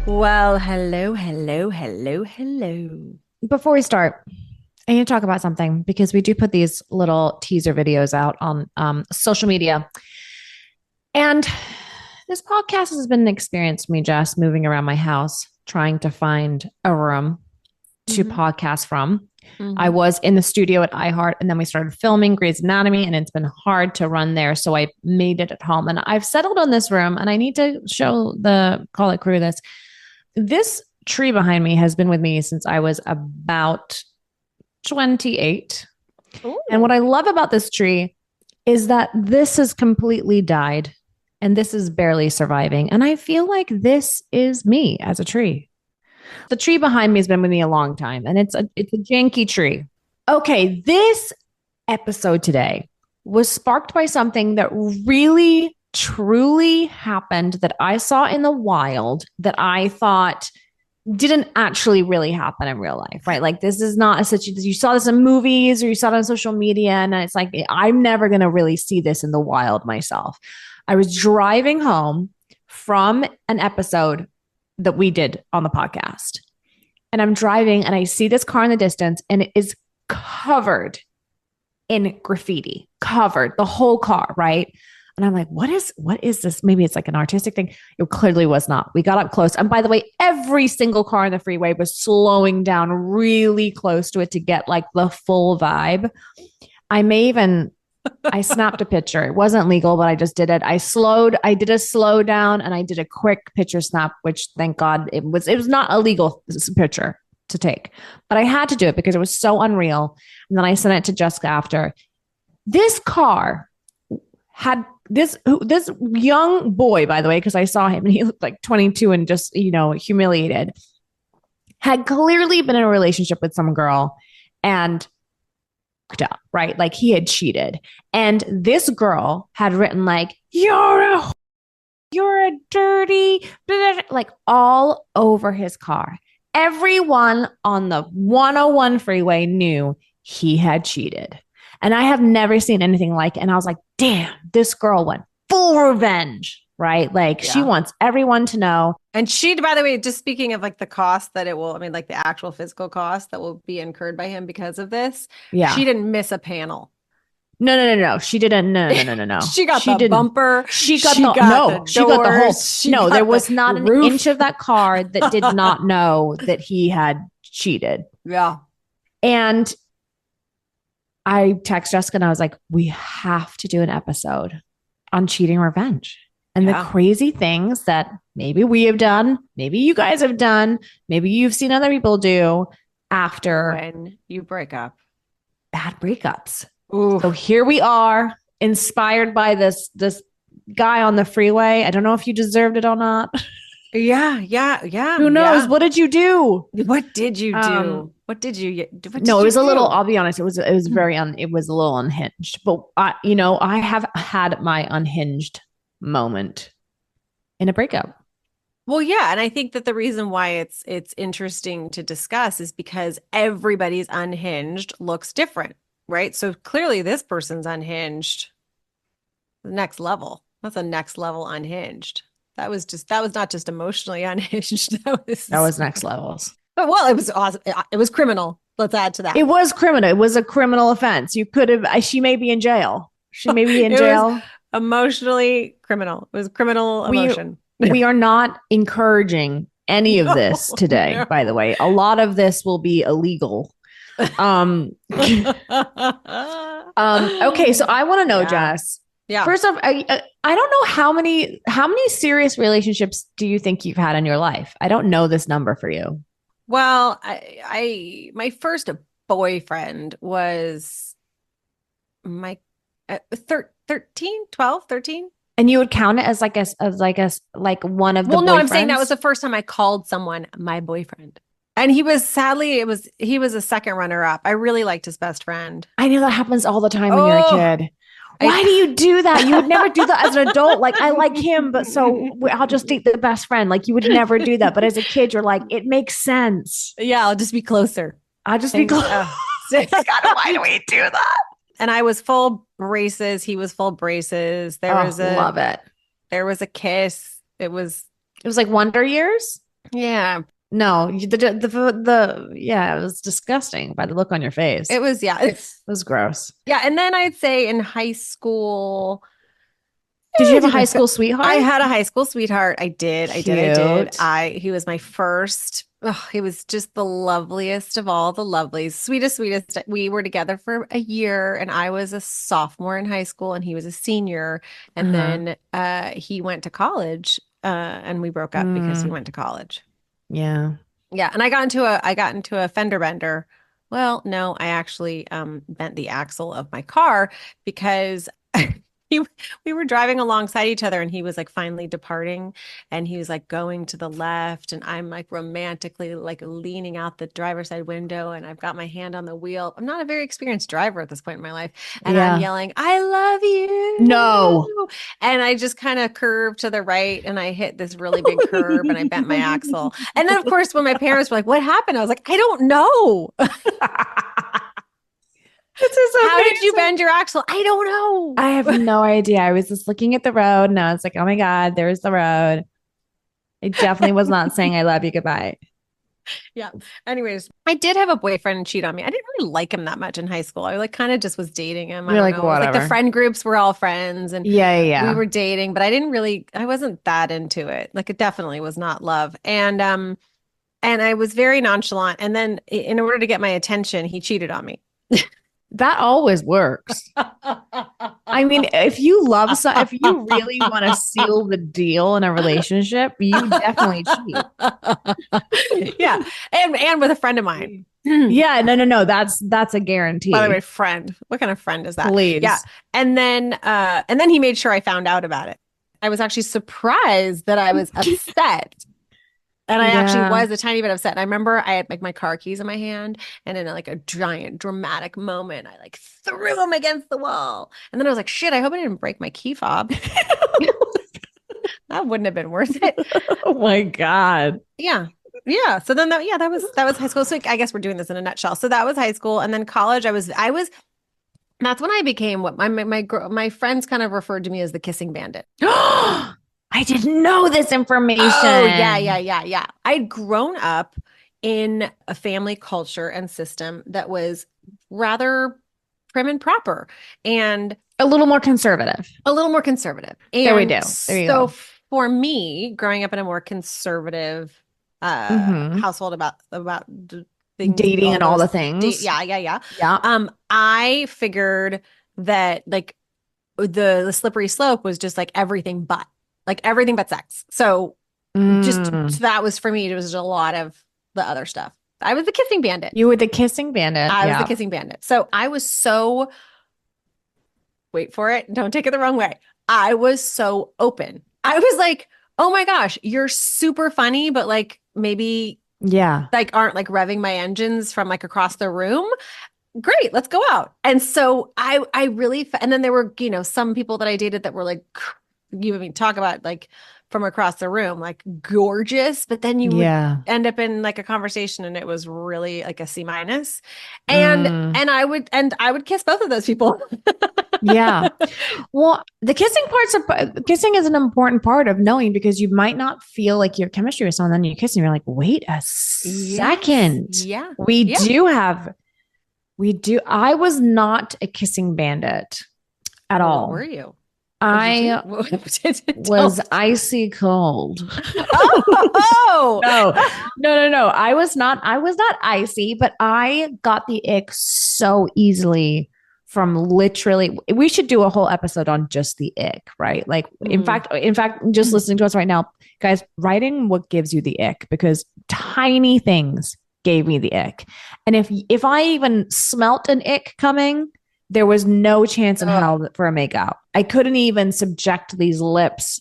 Well, hello. Before we start, I need to talk about something because we do put these little teaser videos out on social media. And this podcast has been an experience for me, Jess, moving around my house, trying to find a room to podcast from. I was in the studio at iHeart, and then we started filming Grey's Anatomy, and it's been hard to run there. So I made it at home, and I've settled on this room, and I need to show the Call It crew this. This tree behind me has been with me since I was about 28. Ooh. And what I love about this tree is that this has completely died and this is barely surviving. And I feel like this is me as a tree. The tree behind me has been with me a long time and it's a janky tree. Okay, this episode today was sparked by something that really truly happened that I saw in the wild that I thought didn't actually really happen in real life, right? Like this is not a situation you saw this in movies or you saw it on social media. And it's like, I'm never going to really see this in the wild myself. I was driving home from an episode that we did on the podcast. And I'm driving and I see this car in the distance and it is covered in graffiti, covered the whole car, right? And I'm like, what is this? Maybe it's like an artistic thing. It clearly was not. We got up close. And by the way, every single car on the freeway was slowing down really close to it to get like the full vibe. I snapped a picture. It wasn't legal, but I just did it. I did a slow down and I did a quick picture snap, which thank God it was not a legal picture to take, but I had to do it because it was so unreal. And then I sent it to Jessica after. This car had this young boy, by the way, because I saw him and he looked like 22 and just, humiliated, had clearly been in a relationship with some girl and up, right? Like he had cheated. And this girl had written like, you're a dirty, like all over his car. Everyone on the 101 freeway knew he had cheated. And I have never seen anything like it. And I was like, damn, this girl went full revenge, right? Like she wants everyone to know. And she, by the way, just speaking of like the cost that it will, I mean, like the actual physical cost that will be incurred by him because of this. Yeah. She didn't miss a panel. No. She didn't. No. She got the didn't. bumper. She got the doors, no, there was not an inch of that car that did not know that he had cheated. Yeah. And I text Jessica and I was like, we have to do an episode on cheating revenge and the crazy things that maybe we have done, maybe you guys have done, maybe you've seen other people do after when you break up. Bad breakups. Ooh. So here we are, inspired by this guy on the freeway. I don't know if you deserved it or not. Yeah. Who knows? What did you do? What did you do? No, it was a little, I'll be honest. It was it was a little unhinged, but I have had my unhinged moment in a breakup. Well, yeah. And I think that the reason why it's interesting to discuss is because everybody's unhinged looks different, right? So clearly this person's unhinged. The next level. That's a next level unhinged. That was not just emotionally unhinged. That was next levels. But well, it was awesome. It was criminal. Let's add to that. It was criminal. It was a criminal offense. You could have, she may be in jail. She may be in jail. Emotionally criminal. It was criminal emotion. We are not encouraging any of this today, no. By the way. A lot of this will be illegal. Okay, so I want to know, Jess. Yeah. First off, I don't know how many serious relationships do you think you've had in your life? I don't know this number for you. Well, I my first boyfriend was my 13. And you would count it as like one of the Well, no, boyfriends? I'm saying that was the first time I called someone my boyfriend. And he was he was a second runner up. I really liked his best friend. I know that happens all the time when you're a kid. Why do you do that? You would never do that as an adult. Like, I like him, but so I'll just date the best friend. Like, you would never do that. But as a kid, you're like, it makes sense. Yeah, I'll just be closer. I'll just be closer. Why do we do that? And I was full braces. He was full braces. Love it. There was a kiss. It was like Wonder Years. Yeah. No, yeah, it was disgusting by the look on your face. It was, yeah. It was gross. Yeah. And then I'd say in high school, Did you I have a did high a school I sweetheart? had a high school sweetheart. I did. I did. I did. Cute. He was my first. Oh, he was just the loveliest of all the lovelies. Sweetest, sweetest. We were together for a year and I was a sophomore in high school and he was a senior. And Uh-huh. then he went to college and we broke up because he Mm, went to college. yeah. Yeah, and I got into a fender bender. Well, no, I actually bent the axle of my car because he, we were driving alongside each other and he was like finally departing and he was like going to the left and I'm like romantically like leaning out the driver's side window and I've got my hand on the wheel. I'm not a very experienced driver at this point in my life and I'm Yeah. yelling, "I love No. you." And I just kind of curved to the right and I hit this really big curb and I bent my axle. And then, of course, when my parents were like, "What happened?" I was like, "I don't know." This is How did you amazing. bend your axle? I don't I have know. no idea. I was just looking at the road and I was like, oh my God, there's the road. I definitely was not saying I love you goodbye. Yeah. Anyways, I did have a boyfriend cheat on me. I didn't really like him that much in high school. I like kind of just was dating him. I You're don't like, know. It was like the whatever. friend groups were all friends and Yeah, yeah, we yeah. were dating, but I wasn't that into it. Like it definitely was not love. And I was very nonchalant. And then in order to get my attention, he cheated on me. That always works. I mean, if you really want to seal the deal in a relationship, you definitely cheat. Yeah. And with a friend of mine. Yeah, no, no, no. That's a By the way, guarantee. friend. What kind of friend is that? Yeah. Please. And then he made sure I found out about it. I was actually surprised that I was upset. And I actually Yeah. was a tiny bit upset. And I remember I had like my car keys in my hand, and in like a giant dramatic moment, I like threw them against the wall. And then I was like, shit, I hope I didn't break my key fob. That wouldn't have been worth it. Oh my God. Yeah. Yeah. So then that was high school. So I guess we're doing this in a nutshell. So that was high school. And then college, I was that's when I became what my friends kind of referred to me as the kissing bandit. I didn't know this Oh, yeah, yeah, information. yeah, yeah. I'd grown up in a family culture and system that was rather prim and proper and A little more conservative. a little more conservative. There we And do. There you so go. for me, growing up in a more conservative Mm-hmm. household about things, Dating all and all those the things. yeah, yeah, yeah. Yeah. I figured that like the slippery slope was just like everything but sex. So just Mm. so that was for me, it was a lot of the other stuff. I was the kissing bandit. You were the kissing bandit. I was the Yeah. kissing bandit. So I was so, wait for it, don't take it the wrong way. I was so open. I was like, oh my gosh, you're super funny, but like maybe Yeah. like aren't like revving my engines from like across the room. Great, let's go out. And so I really and then there were, some people that I dated that were like you I mean talk about like from across the room, like gorgeous, but then you would Yeah. end up in like a conversation and it was really like a C minus. Mm. And I would kiss both of those people. Yeah. Well, kissing is an important part of knowing because you might not feel like your chemistry with someone, then you kiss and you're like, wait a Yes. second. Yeah. We Yeah. do have we do. I was not a kissing bandit at Well, what were all. you? What did you I do? was icy cold. Oh, No, no, no, no. I was not icy, but I got the ick so easily from literally we should do a whole episode on just the ick, right? Like Mm. in fact, just listening to us right now, guys, writing what gives you the ick because tiny things gave me the ick. And if I even smelt an ick coming, there was no chance in Ugh. hell for a makeout. I couldn't even subject these lips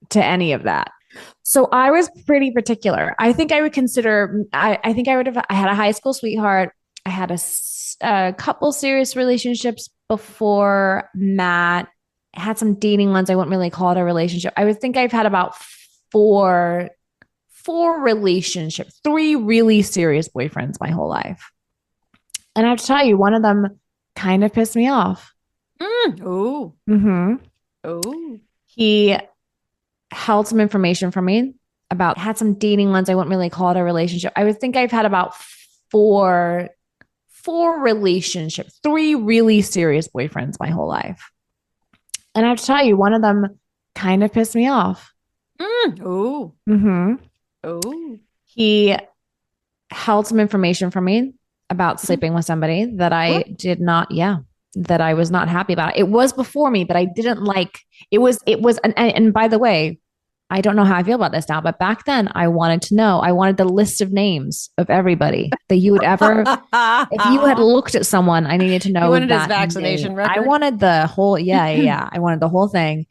to any of that. So I was pretty particular. I think I would consider, I think I would have, I had a high school sweetheart. I had a couple serious relationships before Matt. I had some dating ones. I wouldn't really call it a relationship. I would think I've had about four relationships, three really serious boyfriends my whole life. And I have to tell you, one of them kind of pissed me off. Mm. Oh, Mm-hmm. oh. He held some information from me. about had some dating ones. I wouldn't really call it a relationship. I would think I've had about four relationships, three really serious boyfriends my whole life. And I have to tell you, one of them kind of pissed me off. Oh, Mm-hmm. oh. He held some information from me about Mm. sleeping with somebody that I What? did not, yeah, that I was not happy about. It was before me, but I didn't like and by the way, I don't know how I feel about this now, but back then I wanted to know. I wanted the list of names of everybody that you would ever, if you had looked at someone, I needed to You know wanted his that name. vaccination I record? wanted the whole, yeah. I wanted the whole thing.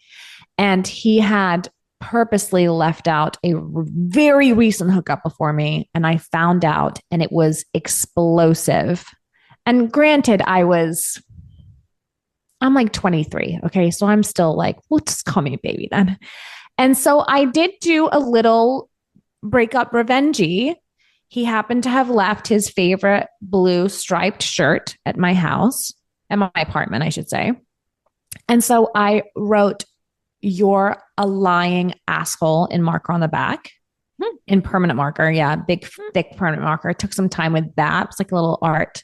And he had purposely left out a very recent hookup before me. And I found out, and it was explosive. And granted, I'm like 23. Okay. So I'm still like, well, just call me a baby then. And so I did do a little breakup revengey. He happened to have left his favorite blue striped shirt at my house, at my apartment, I should say. And so I wrote, "You're a lying asshole" in marker on the back, Hmm. in permanent marker. Yeah, big, thick permanent marker. I took some time with that. It's like a little art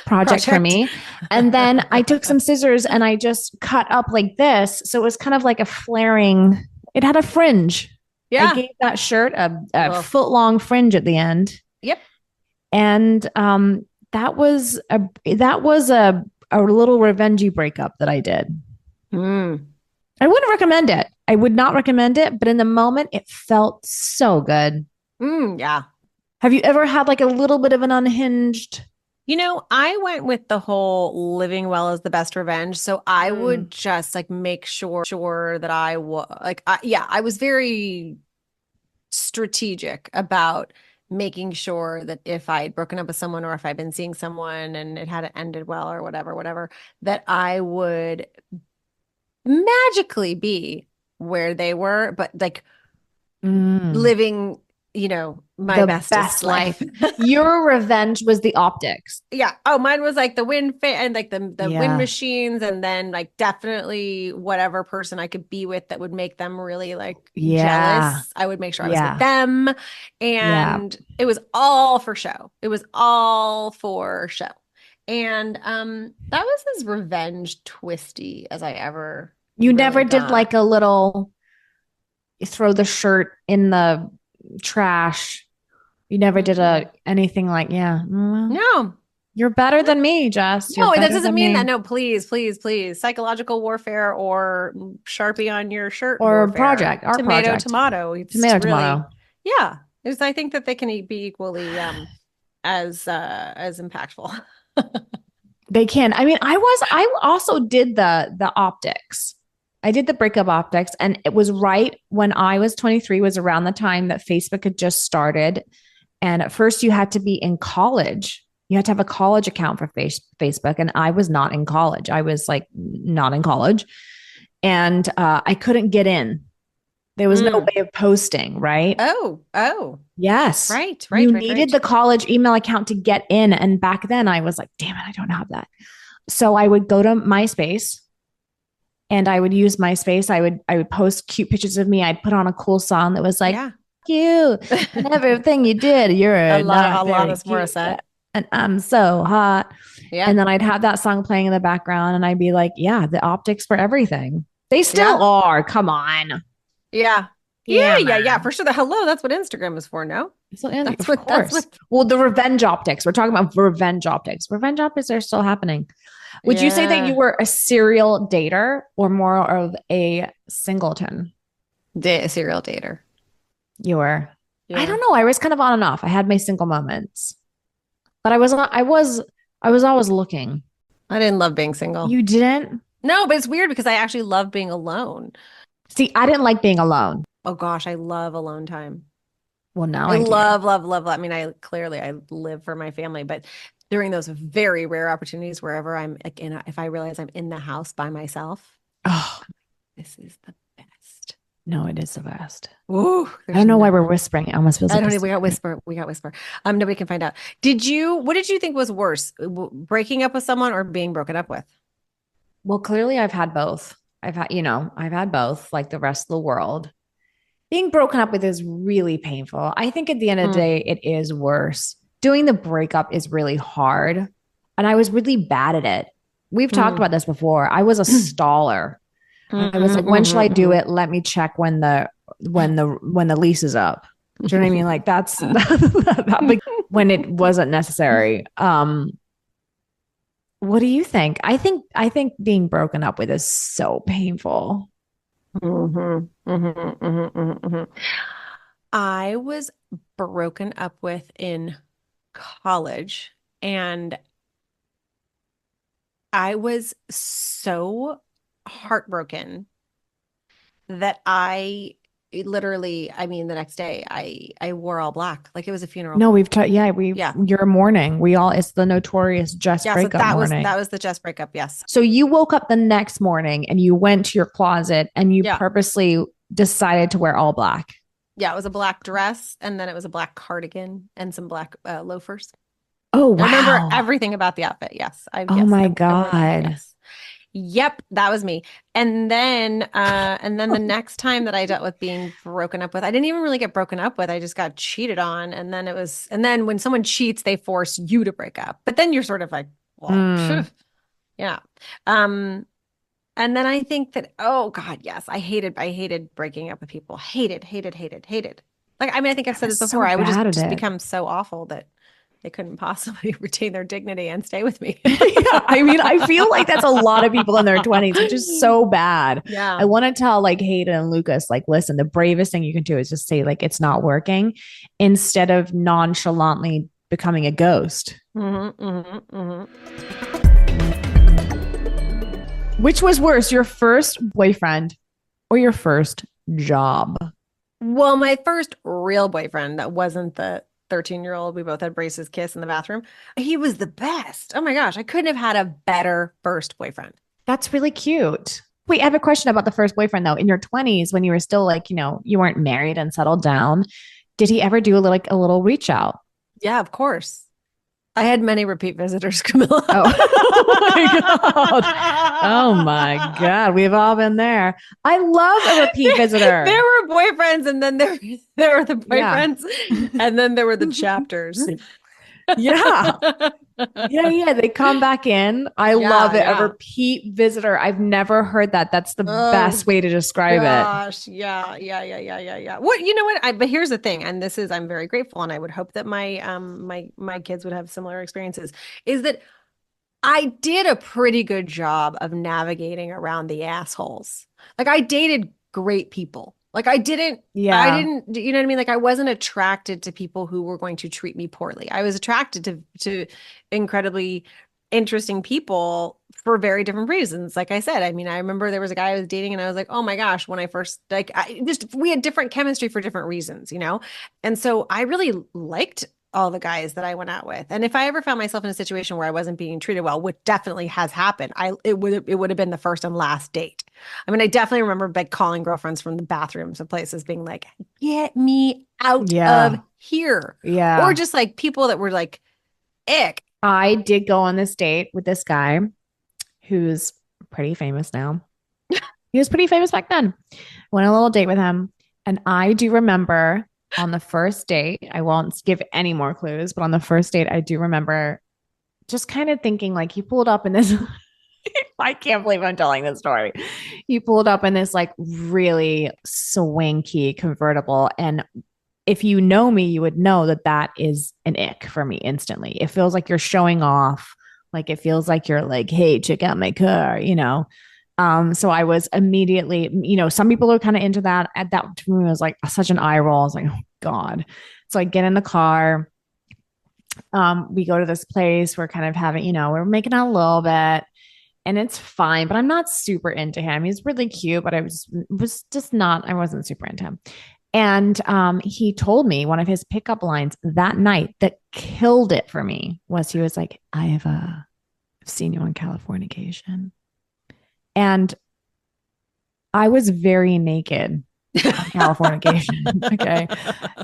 project for Project. me. And then I took some scissors and I just cut up like this. So it was kind of like a flaring, it had a fringe. I Yeah. gave that shirt a Well, foot long fringe at the end. yep. And that was a little revengey breakup that I did. Mm. I wouldn't recommend it. I would not recommend it, but in the moment, it felt so good. Yeah. Have you ever had like a little bit of an unhinged? I went with the whole living well is the best revenge. So I Mm. would just like make sure that I was like, yeah, I was very strategic about making sure that if I'd broken up with someone or if I'd been seeing someone and it hadn't ended well or whatever, that I would magically be where they were, but like Mm. living, my The bestest best life. life. Your revenge was the optics. Yeah. Oh, mine was like the wind fan and like the wind Yeah. machines, and then like definitely whatever person I could be with that would make them really like Yeah. jealous. I would make sure I was with Yeah. them. Yeah. And it was all for show. It was all for show. And that was as revenge twisty as I ever You really never did got. like a little throw the shirt in the trash. You never did Mm-mm. a anything like, yeah. Well, No. you're better than me, Jess. You're No, that better doesn't than mean that. me. No, please, please, please. Psychological warfare or Sharpie on your shirt Or warfare. project, art Tomato, project. tomato. It's Tomato, really, tomato. yeah. I think that they can be equally as impactful. They can. I mean, I also did the optics. I did the breakup optics, and it was right when I was 23, was around the time that Facebook had just started. And at first you had to be in college. You had to have a college account for Facebook. And I was not in college. I was like not in college. And I couldn't get in. There was no Mm. way of posting, right? Oh, Yes. right, You right, right, needed right. the college email account to get in. And back then I was like, damn it, I don't have that. So I would go to MySpace and I would use MySpace. I would post cute pictures of me. I'd put on a cool song that was like, Yeah. you and everything you did, you're not very Alanis cute. Morissette. And I'm so hot. Yeah. And then I'd have that song playing in the background and I'd be like, yeah, the optics for everything. They still Yeah. are. Come on. Yeah. Yeah, Yeah, yeah, man. for sure. The hello, that's what Instagram is for, no? So, yeah, That's of what course. Well, the revenge optics. We're talking about revenge optics. Revenge optics are still happening. Would you say that you yeah. were a serial dater or more of a singleton? A serial dater. You were. I Yeah. don't know. I was kind of on and off. I had my single moments, but I was always looking. I didn't love being single. You didn't? No, but it's weird because I actually love being alone. See, I didn't like being alone. Oh gosh, I love alone time. Well, now I I do. love, love, love. I mean, I live for my family, but during those very rare opportunities, wherever I'm like if I realize I'm in the house by myself, Oh, this is the best. no, it is the best. Ooh, I there's don't know why we're nothing. whispering. It almost feels I like don't a need, we got secret. whisper. We got whisper. Nobody can find out. What did you think was worse, breaking up with someone or being broken up with? Well, clearly I've had both. I've had both, like the rest of the world. Being broken up with is really painful. I think at the end of the Mm, day, it is worse. Doing the breakup is really hard. And I was really bad at it. We've talked mm, about this before. I was a mm, staller. mm, I was like, when shall I do mm, it? Let me check when the lease is up. Do you know what I mean? Like that's that big when it wasn't necessary. What do you think? I think being broken up with is so painful. I was broken up with in college, and I was so heartbroken that literally, I mean, the next day I wore all black, like it was a funeral. No, yeah, Yeah. you're mourning. It's the notorious just Yeah, so breakup that morning. was the just breakup. Yes. So you woke up the next morning and you went to your closet and you Yeah. purposely decided to wear all black. Yeah, it was a black dress, and then it was a black cardigan and some black loafers. Oh, I remember wow. everything about the outfit. Yes. Oh my I wore that. God. Yes. Yep, that was me. And then the next time that I dealt with being broken up with, I didn't even really get broken up with. I just got cheated on. And then when someone cheats, they force you to break up. But then you're sort of like, well, Mm. yeah. Um, and then I think that, oh God, yes, I hated breaking up with people. Hated, hated, hated, hated. Like, I mean, I think I've I said was this before. so I would bad at just it. become so awful that they couldn't possibly retain their dignity and stay with me. Yeah, I mean, I feel like that's a lot of people in their 20s, which is so bad. I Yeah. want to tell like Hayden and Lucas, like, listen, the bravest thing you can do is just say, like, it's not working instead of nonchalantly becoming a ghost. Which was worse, your first boyfriend or your first job? Well, my first real boyfriend that wasn't the 13-year-old we both had braces kiss in the bathroom, he was the best. Oh my gosh, I couldn't have had a better first boyfriend. That's really cute. Wait, I have a question about the first boyfriend though. In your 20s, when you were still like, you weren't married and settled down, did he ever do like a little reach out? Yeah, of course. I had many repeat visitors, Camilla. Oh, oh my God. Oh my God. We've all been there. I love a repeat There visitor. were boyfriends, and then there were the Yeah. boyfriends, and then there were the chapters. Yeah. Yeah, yeah. They come back in. I love Yeah, it. A yeah. repeat visitor. I've never heard that. That's the Oh best way to describe it. gosh. Yeah, yeah, yeah, yeah, yeah, yeah. What, you know what? But here's the thing, and this is I'm very grateful, and I would hope that my kids would have similar experiences, is that I did a pretty good job of navigating around the assholes. Like I dated great people. Like I Yeah. didn't, you know what I mean? Like I wasn't attracted to people who were going to treat me poorly. I was attracted to incredibly interesting people for very different reasons. Like I said, I mean, I remember there was a guy I was dating and I was like, "Oh my gosh," when I first like I just we had different chemistry for different reasons, you know? And so I really liked all the guys that I went out with. And if I ever found myself in a situation where I wasn't being treated well, which definitely has happened, it would have been the first and last date. I mean, I definitely remember like calling girlfriends from the bathrooms of places being like, "Get me out of Yeah. here." Or Yeah. just like people that were like, "Ick." I did go on this date with this guy who's pretty famous now. He was pretty famous back then. Went on a little date with him. And I do remember on the first date, I won't give any more clues, but on the first date, I do remember just kind of thinking like he pulled up in this. I can't believe I'm telling this story. He pulled up in this like really swanky convertible. And if you know me, you would know that that is an ick for me instantly. It feels like you're showing off. Like it feels like you're like, hey, check out my car. So I was immediately, some people are kind of into that. At that to me it was like such an eye roll. I was like, oh God. So I get in the car. We go to this place. We're kind of having, we're making out a little bit and it's fine, but I'm not super into him. He's really cute, but I was just not, I wasn't super into him. And he told me one of his pickup lines that night that killed it for me was he was like, I've seen you on Californication. And I was very naked on Californication. Okay.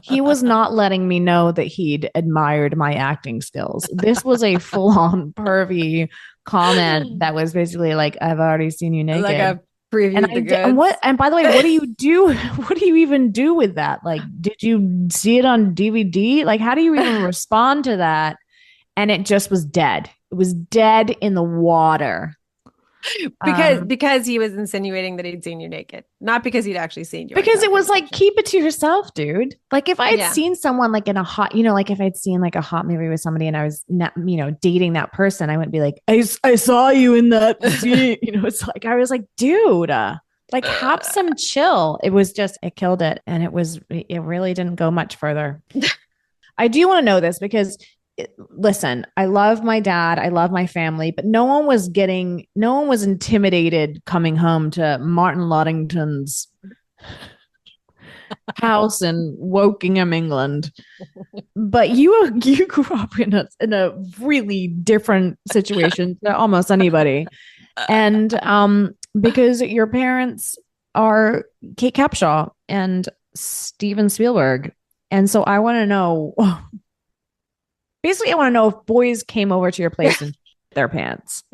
He was not letting me know that he'd admired my acting skills. This was a full on pervy comment that was basically like, I've already seen you Like naked. Previewed the And what, goods. and by the way, what do you do? What do you even do with that? Like, did you see it on DVD? Like, how do you even respond to that? And it just was dead. It was dead in the water. Um, Because he was insinuating that he'd seen you naked, not because he'd actually seen you on because it camera in was the like, picture. keep it to yourself, dude. Like, if I had Yeah. seen someone like in a hot, like if I'd seen like a hot movie with somebody and I was not, dating that person, I wouldn't be like, I saw you in that scene. It's like, I was like, dude, like have some chill. It was just, it killed it. And it really didn't go much further. I do want to know this because listen, I love my dad, I love my family, but no one was intimidated coming home to Martin Luddington's house in Wokingham, England. But you grew up in a really different situation to almost anybody. And because your parents are Kate Capshaw and Steven Spielberg. And so I want to know, basically I want to know if boys came over to your place and their pants.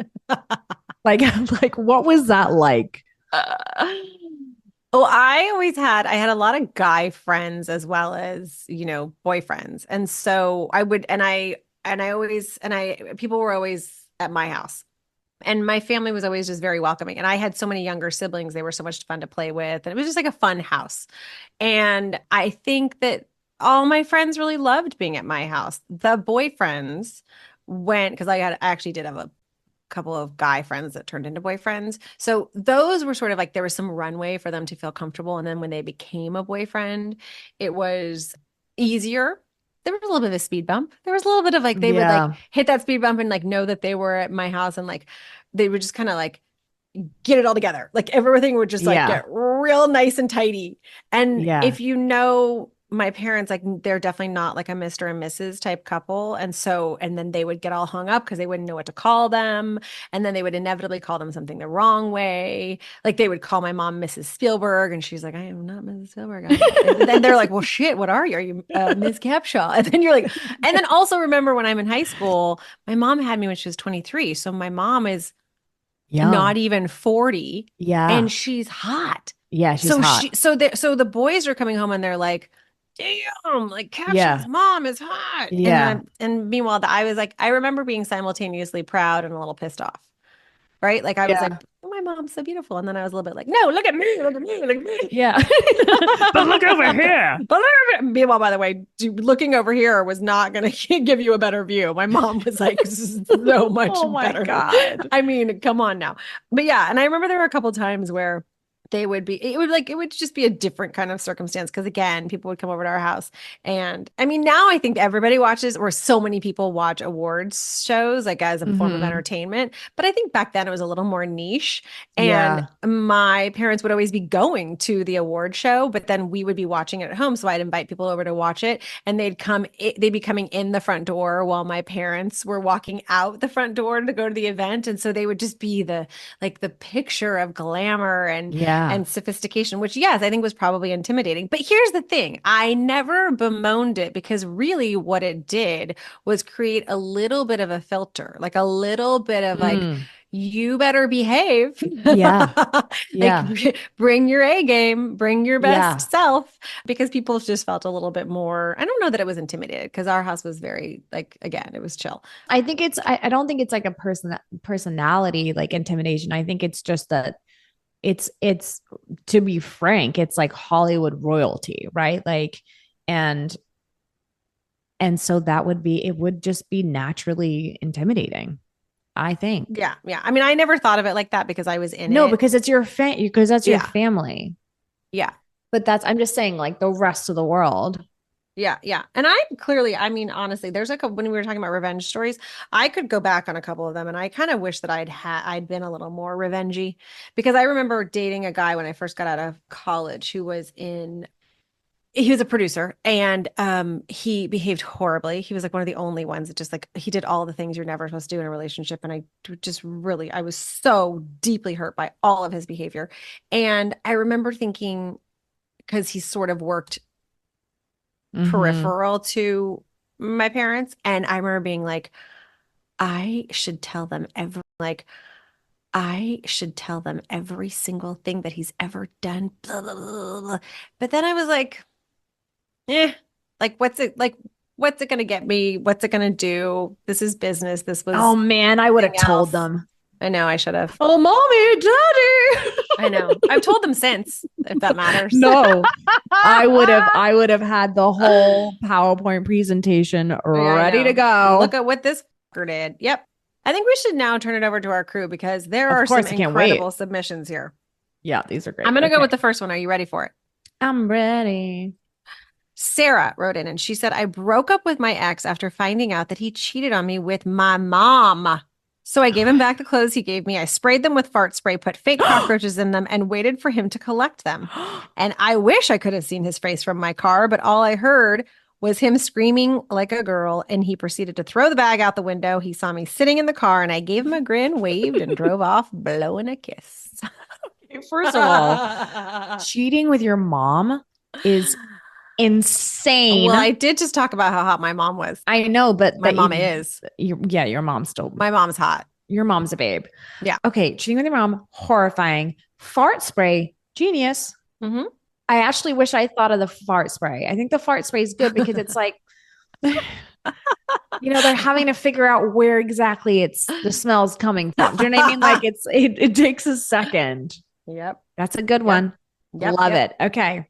Like like what was that like? Well, I had a lot of guy friends as well as, boyfriends. And so I would, people were always at my house. And my family was always just very welcoming. And I had so many younger siblings. They were so much fun to play with. And it was just like a fun house. And I think that all my friends really loved being at my house. The boyfriends went, because I actually did have a couple of guy friends that turned into boyfriends. So those were sort of like there was some runway for them to feel comfortable. And then when they became a boyfriend, it was easier. There was a little bit of a speed bump. There was a little bit of like they would like Yeah. hit that speed bump and like know that they were at my house and like they would just kind of like get it all together. Like everything would just like Yeah. get real nice and tidy. And Yeah. if you know my parents, like they're definitely not like a Mr. and Mrs. type couple. And so, and then they would get all hung up because they wouldn't know what to call them. And then they would inevitably call them something the wrong way. Like they would call my mom Mrs. Spielberg, and she's like, I am not Mrs. Spielberg. And then they're like, well, shit, what are you? Are you Ms. Capshaw? And then you're like, and then also remember when I'm in high school, my mom had me when she was 23. So my mom is not Young. even 40 Yeah. and she's hot. Yeah, she's hot. So the boys are coming home and they're like, damn, like Capshaw's Yeah. mom is hot. Yeah. And meanwhile, I was like, I remember being simultaneously proud and a little pissed off. Right? Like I was like, Yeah. oh, my mom's so beautiful. And then I was a little bit like, no, look at me, look at me, look at me. Yeah. But look over here. But meanwhile, by the way, looking over here was not going to give you a better view. My mom was like so much Oh my better. God. I mean, come on now. But yeah, and I remember there were a couple times where it would just be a different kind of circumstance because again, people would come over to our house. And I mean, now I think everybody watches or so many people watch awards shows like as a form of Hmm. entertainment. But I think back then it was a little more niche. And Yeah. my parents would always be going to the award show, but then we would be watching it at home. So I'd invite people over to watch it and they'd be coming in the front door while my parents were walking out the front door to go to the event. And so they would just be the picture of glamour Yeah. and sophistication, which, yes, I think was probably intimidating. But here's the thing, I never bemoaned it because really what it did was create a little bit of a filter, like a little bit of like, Mm. you better behave. Yeah. Like, Yeah. bring your A game, bring your best Yeah. self, because people just felt a little bit more. I don't know that it was intimidated because our house was very, like, again, it was chill. I don't think it's like a personality like intimidation. I think it's just that it's to be frank, it's like Hollywood royalty, right? Like and and so that would be it would just be naturally intimidating, I think. Yeah. Yeah. I mean, I never thought of it like that because I was in No, it. because it's your because that's your Yeah. family. Yeah. But that's I'm just saying like the rest of the world. Yeah, yeah. And I clearly, I mean, honestly, there's a couple when we were talking about revenge stories, I could go back on a couple of them and I kind of wish that I'd been a little more revengey because I remember dating a guy when I first got out of college who he was a producer and he behaved horribly. He was like one of the only ones that just like he did all the things you're never supposed to do in a relationship and I was so deeply hurt by all of his behavior. And I remember thinking because he sort of worked Mm-hmm. peripheral to my parents. And I remember being like, I should tell them every like I should tell them every single thing that he's ever done. Blah, blah, blah, blah. But then I was eh, like what's it gonna get me? What's it gonna do? This is business. This Oh was man, I would have nothing told else. them. I know I should have. Oh, mommy, I know. I've told them since, if that daddy. matters. No, I would have had the whole PowerPoint presentation Yeah, I ready to know. Look go. at what this fucker did. Yep. I think we should now turn it over to our crew because there Of are some course, I can't wait. incredible submissions here. Yeah, these are I'm great. gonna go Okay. with the first one. Are you ready for it? I'm ready. Sarah wrote in and she said, I broke up with my ex after finding out that he cheated on me with my mom. So I gave him back the clothes he gave me. I sprayed them with fart spray, put fake cockroaches in them, and waited for him to collect them. And I wish I could have seen his face from my car, but all I heard was him screaming like a girl. And he proceeded to throw the bag out the window. He saw me sitting in the car, and I gave him a grin, waved, and drove off, blowing a kiss. First of all, cheating with your mom is insane. Well, I did just talk about how hot my mom was. I know, but My that mom is. yeah, your mom's still, My mom's hot. your mom's a babe. Yeah. Okay, cheating with your mom, horrifying. Fart spray, genius. Mm-hmm. I actually wish I thought of the fart spray. I think the fart spray is good because it's like, they're having to figure out where exactly the smell's coming from. Do you know what I mean? Like it takes a second. Yep. That's a good Yep. one. Yep. Love Yep. it. Okay.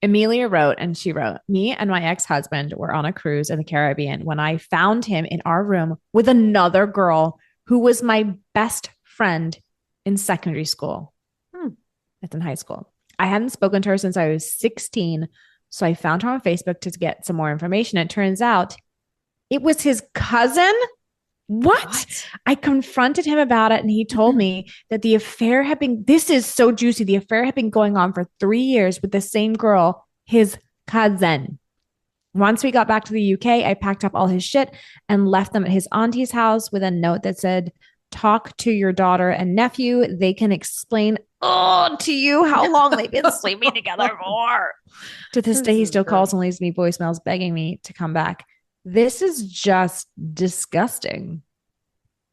Amelia wrote, and she wrote, me and my ex-husband were on a cruise in the Caribbean when I found him in our room with another girl who was my best friend in secondary school. It's in high school. I hadn't spoken to her since I was 16. So I found her on Facebook to get some more information. It turns out it was his cousin. What? I confronted him about it and he told me that the affair had been, this is so juicy. The affair had been going on for 3 years with the same girl, his cousin. Once we got back to the UK, I packed up all his shit and left them at his auntie's house with a note that said, talk to your daughter and nephew. They can explain to you how long they've been sleeping together for. To this day, he still calls and leaves me voicemails begging me to come back. This is just disgusting.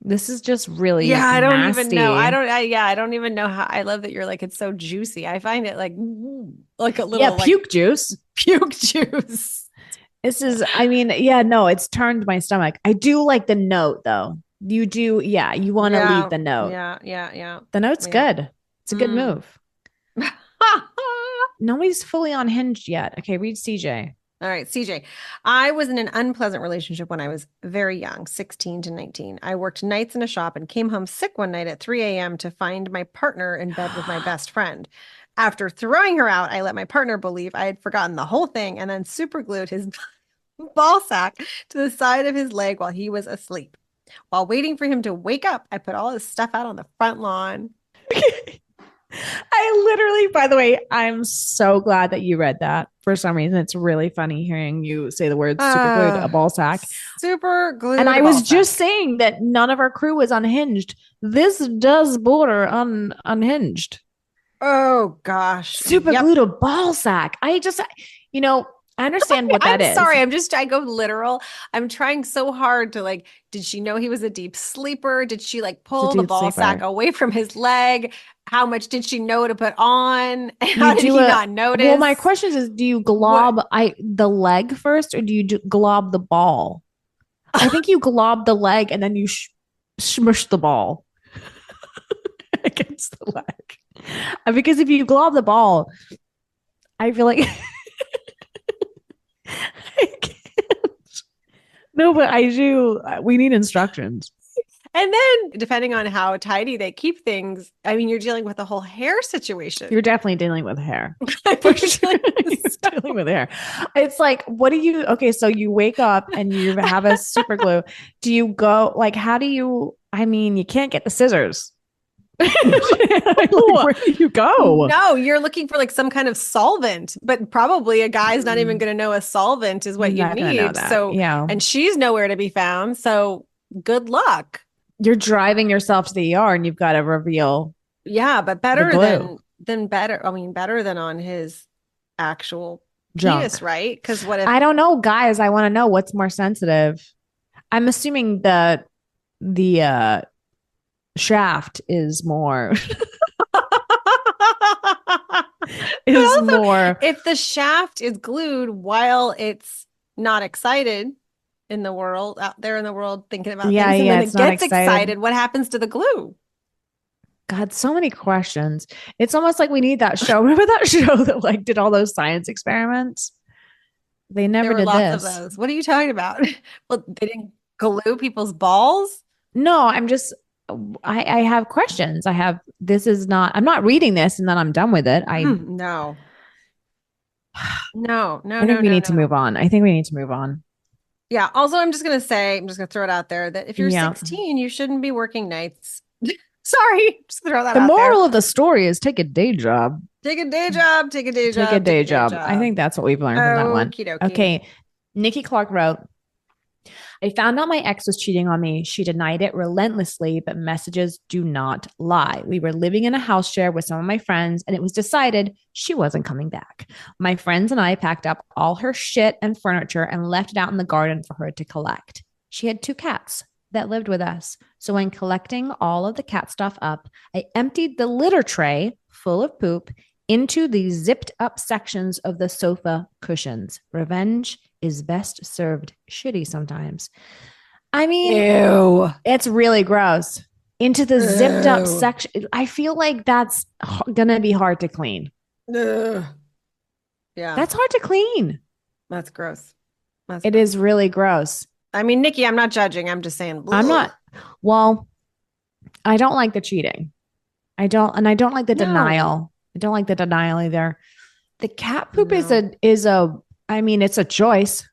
This is just really I don't nasty. even know. I don't even know how. I love that you're like, it's so juicy. I find it like a little puke juice. Puke juice. This is, no, it's turned my stomach. I do like the note though. You do, you want to leave the note. Yeah. The note's good. It's a good move. Nobody's fully unhinged yet. Okay, read CJ. All right, CJ. I was in an unpleasant relationship when I was very young, 16 to 19. I worked nights in a shop and came home sick one night at 3 a.m. to find my partner in bed with my best friend. After throwing her out, I let my partner believe I had forgotten the whole thing and then superglued his ball sack to the side of his leg while he was asleep. While waiting for him to wake up, I put all his stuff out on the front lawn. I literally, by the way, I'm so glad that you read that. For some reason, it's really funny hearing you say the word super glued a ball sack. Super glued. And I was just saying that none of our crew was unhinged. This does border on unhinged. Oh gosh. Super glued a ball sack. I understand what that is. I'm sorry. I go literal. I'm trying so hard to did she know he was a deep sleeper? Did she pull the ball sack away from his leg? How much did she know to put on? How did he not notice? Well, my question is do you glob the leg first or do you glob the ball? I think you glob the leg and then you smush the ball against the leg. Because if you glob the ball, I feel like I can't. No, but I do. We need instructions. And then, depending on how tidy they keep things, you're dealing with the whole hair situation. You're definitely dealing with hair. For sure. You're dealing with hair. It's like, what do you? Okay, so you wake up and you have a super glue. Do you go how do you? You can't get the scissors. Where do you go? No, you're looking for some kind of solvent, but probably a guy's not even going to know a solvent is what you need. So, and she's nowhere to be found. So, good luck. You're driving yourself to the ER and you've got to reveal. Yeah, but better than better than on his actual penis, right? Because what if I don't know, guys? I want to know what's more sensitive. I'm assuming the Shaft is more But is also, more. if the shaft is glued while it's not excited in the world, out there in the world thinking about Yeah, things, and yeah, then it's it not gets excited. excited, what happens to the glue? God, so many questions. It's almost like we need that show. Remember that show that like did all those science experiments? They There never were did lots of this. those. What are you talking about? Well, they didn't glue people's balls? No, I'm just I have questions. I have this is not I'm not reading this and then I'm done with it. No. No, no, I think no, we no, need to no. move on. I think we need to move on. Yeah. Also, I'm just gonna throw it out there that if you're Yeah. 16, you shouldn't be working nights. Sorry, just throw that The out there. moral of the story is take a day job. Take a day job, take a day Take a job, take day a day job. I job. think that's what we've learned from that one. Okie dokie. Okay. Nikki Clark wrote, I found out my ex was cheating on me. She denied it relentlessly, but messages do not lie. We were living in a house share with some of my friends, and it was decided she wasn't coming back. My friends and I packed up all her shit and furniture and left it out in the garden for her to collect. She had two cats that lived with us. So, when collecting all of the cat stuff up, I emptied the litter tray full of poop into the zipped up sections of the sofa cushions. Revenge is best served shitty sometimes. I mean, Ew. it's really gross. Into the zipped up Ew. section. I feel like that's going to be hard to clean. Ugh. Yeah, That's hard to clean. that's gross. That's It gross. is really gross. I mean, Nikki, I'm not judging. I'm just saying, I'm ugh. not, well, I don't like the cheating. I don't like the No, denial. I don't like the denial either. The cat poop is no. I mean, it's a choice.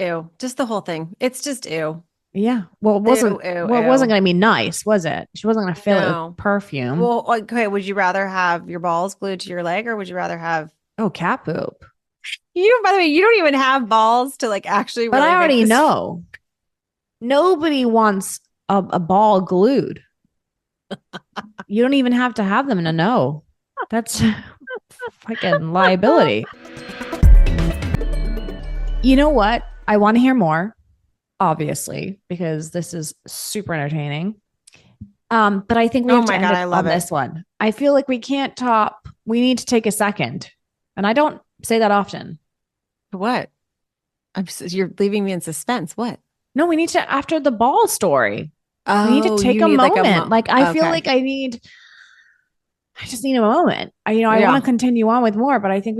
Ew. Just the whole thing. It's just ew. Yeah. Ew, ew, Well, it wasn't ew. going to be nice, was it? She wasn't going to fill it with No. perfume. Well, okay, would you rather have your balls glued to your leg or would you rather have Oh, cat poop. you, by the way, you don't even have balls to like actually But I really make already this. know nobody wants a ball glued. You don't even have to have them to know. That's fucking liability. You know what? I want to hear more, obviously, because this is super entertaining. But I think we Oh have to my end God, it I on love it. this one. I feel like we can't top. We need to take a second. And I don't say that often. What? You're leaving me in suspense. What? No, we need to, after the ball story, we need to Oh, take you a need like a moment. Like, I feel okay. like I just need a moment. I want Yeah. to continue on with more, but I think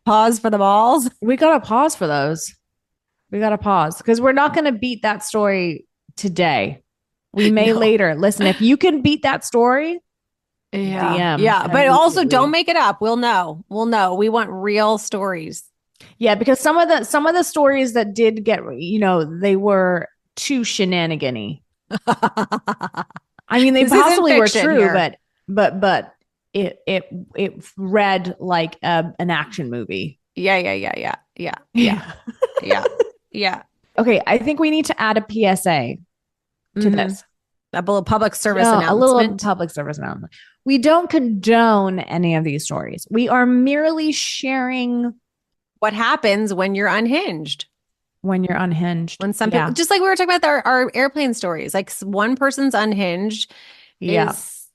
Pause for the balls. we gotta pause for those. We gotta pause because we're not going to beat that story today. We may No. later. Listen, if you can beat that story, Yeah. DM Yeah. But also don't immediately. make it up. We'll know. We'll know. We want real stories. Yeah, because some of the stories that did get, they were too shenanigany. I mean, they This isn't possibly were fiction true, here. but it read like an action movie. Yeah. Yeah. Yeah. Yeah. Yeah. Yeah. Yeah. Yeah. Yeah. Okay, I think we need to add a PSA to Mm-hmm. this. A little public service A little announcement. public service announcement. We don't condone any of these stories. We are merely sharing What happens when you're unhinged? when you're unhinged. When some people, Yeah. just like we were talking about our airplane stories, like one person's unhinged Yeah. is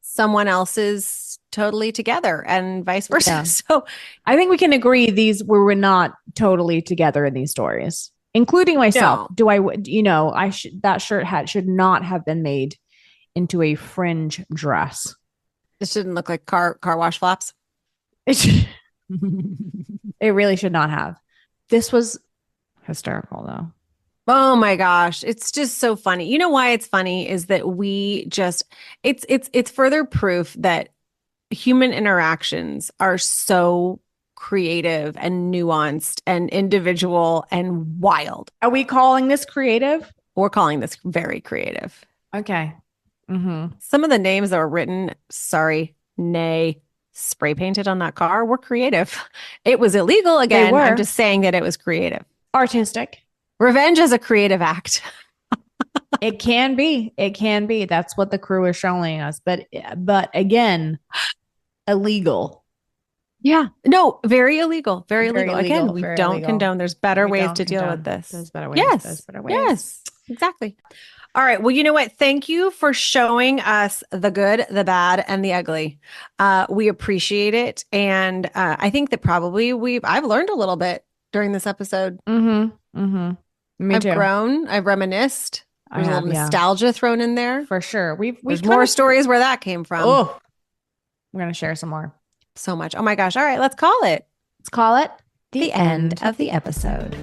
someone else's totally together and vice versa. Yeah. So, I think we can agree these were not totally together in these stories, including myself. no, I should that shirt hat should not have been made into a fringe dress. it shouldn't look like car wash flaps. It, it really should not have. This was hysterical though. Oh my gosh, it's just so funny. You know why it's funny is that we just it's further proof that human interactions are so creative and nuanced and individual and wild. Are we calling this creative? We're calling this very creative. Okay. Mm-hmm. Some of the names that were written, sorry, nay, spray painted on that car were creative. It was illegal They again. I'm were just saying that it was creative. artistic. Revenge is a creative act. It can be. It can be. That's what the crew is showing us. But again, illegal. Yeah. No, very illegal. Very Very illegal. Again, illegal, we very don't illegal. condone. There's better We ways don't to deal with condone. this. There's better ways. There's Yes. better ways. Yes. Exactly. All right. Well, you know what? Thank you for showing us the good, the bad, and the ugly. We appreciate it. And I think that probably I've learned a little bit during this episode. Mm-hmm. Mm-hmm. Me I've too. grown. I've reminisced. I There's a have, little yeah, nostalgia thrown in there. for sure. We've There's kind more of, stories where that came from. oh, we're gonna share some more. So much. Oh my gosh. All right. Let's call it Let's call it the end of the episode.